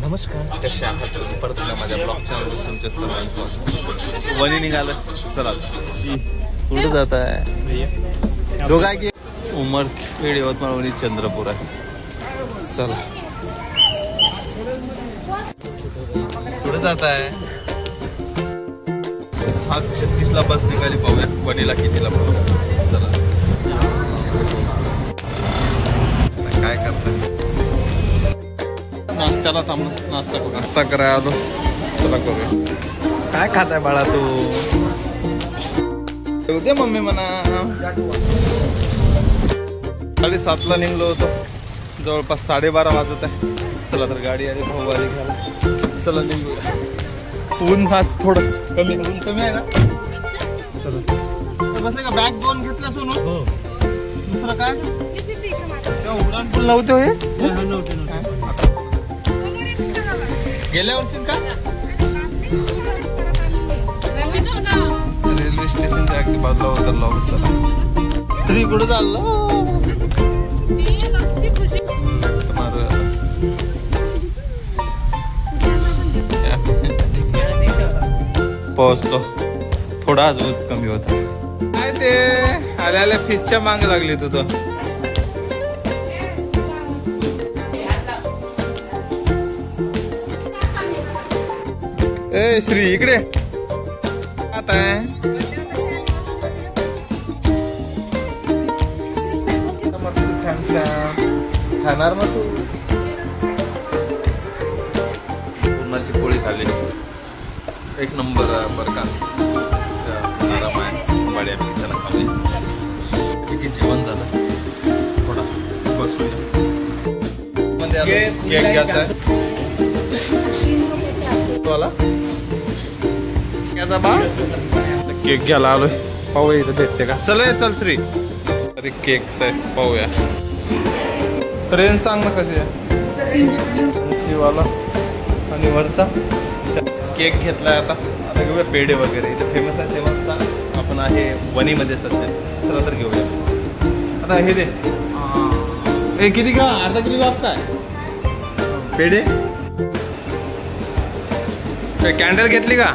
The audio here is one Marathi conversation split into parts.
नमस्कार, कसे आहात तुम्ही? परत एकदा माझ्या ब्लॉग चॅनल तुमच्या सर्वांचं वणी निघालं. चला कुठं जात आहे? दोघा की उमरखेड, यवतमाळ, वणी, चंद्रपूर आहे. चला कुठं जात आहे? 7:36 बस निघाली. पाहूया वणीला कितीला पाहूया. चला काय करताय? नाश्त्याला थांबलो, नाश्ता करायला आलो. चला करूया. काय खाताय बाळा तू? उद्या मम्मी म्हणा. 7:30ला निघलो होतो, जवळपास 12:30 वाजत आहे. चला तर गाडी आली, भाऊ आली घ्यायला. चला निघूया. ऊन आज थोडं कमी, ऊन कमी आहे ना. चला बसले का? बॅग 2 घेतल्या सोनू. दुसरं काय उड्डाण पूल नव्हते होय? गेल्या वर्षीच का? रेल्वे स्टेशनच्या अगदी बाजूला उतरला. चला श्री कुठं चाललं? पोहोचतो. थोडा अजून कमी होता. काय ते आल्या फिशच्या माग लागली तुझं. ए श्री इकडे आता आहे. मस्त छान छान खाणार ना तू. पूर्णाची पोळी खाल्ली, एक नंबर बरं का. आराम आहे, बड्या पिक्चर खाल्ली. जेवण झालं. थोडा बसूया. केक घ्यायचा आहे तुला. केक घ्यायला आलोय. पाहूया इथं भेटते का. चल श्री. अरे केक्स आहे, पाहूया. ट्रेन सांग ना कशी आहे. शिवाला आणि वरचा केक घेतलाय. आता घेऊया पेढे वगैरे. इथे फेमस आहे तेव्हा आपण आहे वणीमध्ये सध्या. चला तर घेऊया. आता हे दे. हे किती का? अर्धा किलो लागताय पेढे. कॅन्डल घेतली का?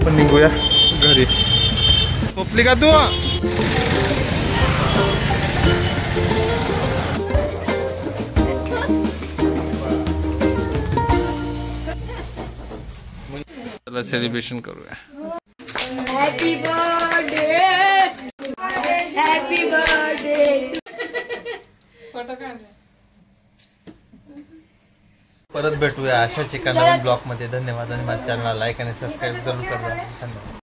पण निघूया घरी. झोपली का तू? चला सेलिब्रेशन करूया. Happy birthday, happy birthday. Photo काढ. परत भेटूया अशाच एका नवीन ब्लॉग मध्ये. धन्यवाद आणि माझ्या चॅनलला लाईक आणि सबस्क्राईब जरूर करा. धन्यवाद.